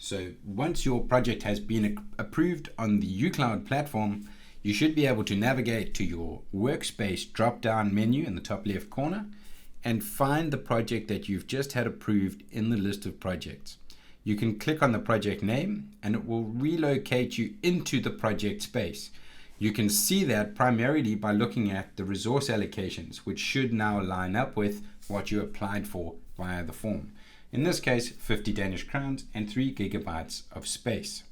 So once your project has been approved on the UCloud platform, you should be able to navigate to your workspace drop-down menu in the top left corner and find the project that you've just had approved in the list of projects. You can click on the project name and it will relocate you into the project space. You can see that primarily by looking at the resource allocations, which should now line up with what you applied for via the form. In this case, 50 Danish crowns and 3 gigabytes of space.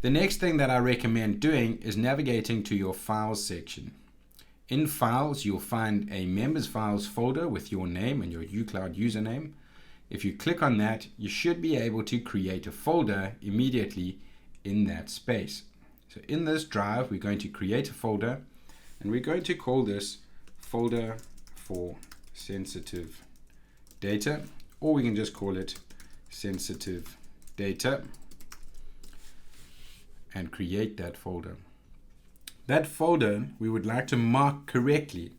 The next thing that I recommend doing is navigating to your Files section. In Files, you'll find a Members Files folder with your name and your UCloud username. If you click on that, you should be able to create a folder immediately in that space. So in this drive, we're going to create a folder, and we're going to call this Folder for Sensitive Data, or we can just call it Sensitive Data, and create that folder. That folder we would like to mark correctly,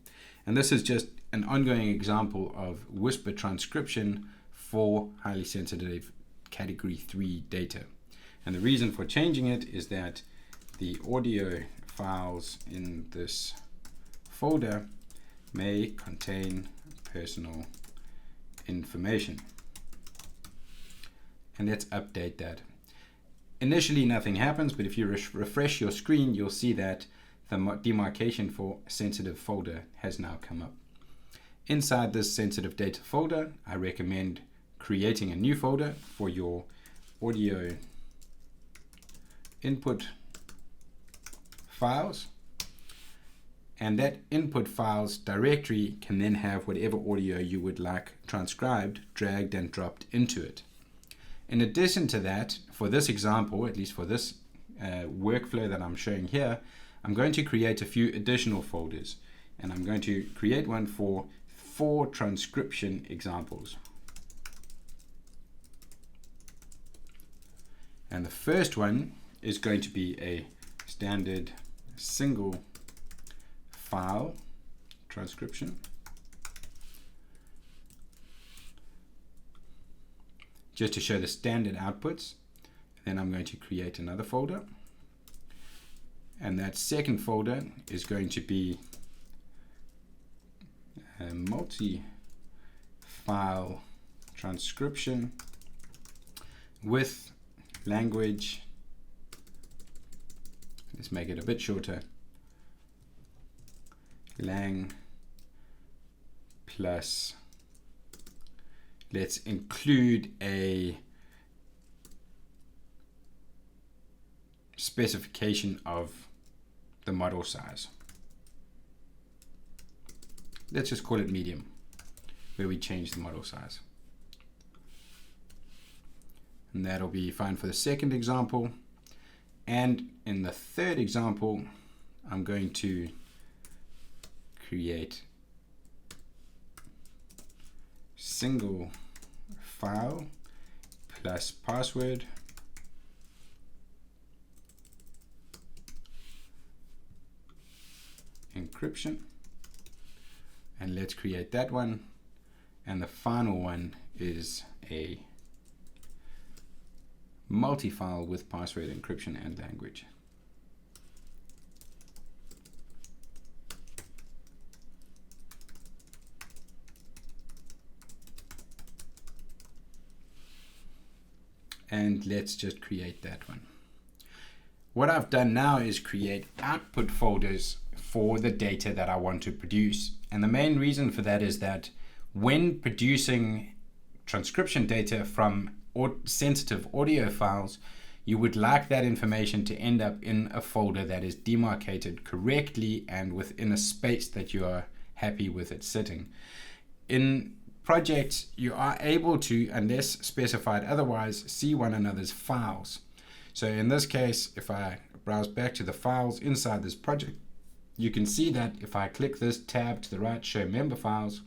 and this is just an ongoing example of Whisper transcription for highly sensitive category 3 data. And the reason for changing it is that the audio files in this folder may contain personal information. And let's update that. Initially nothing happens, but if you refresh your screen, you'll see that the demarcation for sensitive folder has now come up. Inside this sensitive data folder, I recommend creating a new folder for your audio input files, and that input files directory can then have whatever audio you would like transcribed, dragged and dropped into it. In addition to that, for this example, at least for this workflow that I'm showing here, I'm going to create a few additional folders, and I'm going to create one for 4 transcription examples. And the first one is going to be a standard single file transcription. Just to show the standard outputs. Then I'm going to create another folder. And that second folder is going to be a multi-file transcription with language. Let's make it a bit shorter. Lang plus, let's include a specification of the model size. Let's just call it medium, where we change the model size. And that'll be fine for the second example. And in the third example, I'm going to create single file plus password encryption, and let's create that one. And the final one is a multi-file with password encryption and language. And let's just create that one. What I've done now is create output folders for the data that I want to produce. And the main reason for that is that when producing transcription data from sensitive audio files, you would like that information to end up in a folder that is demarcated correctly and within a space that you are happy with it sitting. In projects, you are able to, unless specified otherwise, see one another's files. So in this case, if I browse back to the files inside this project, you can see that if I click this tab to the right, show member files,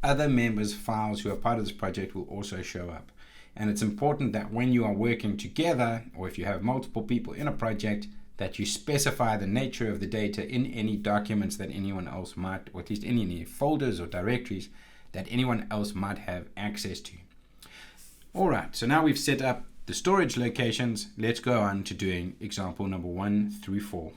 other members' files who are part of this project will also show up. And it's important that when you are working together, or if you have multiple people in a project, that you specify the nature of the data in any documents that anyone else might, or at least any folders or directories that anyone else might have access to. All right, so now we've set up the storage locations. Let's go on to doing example number 1 through 4.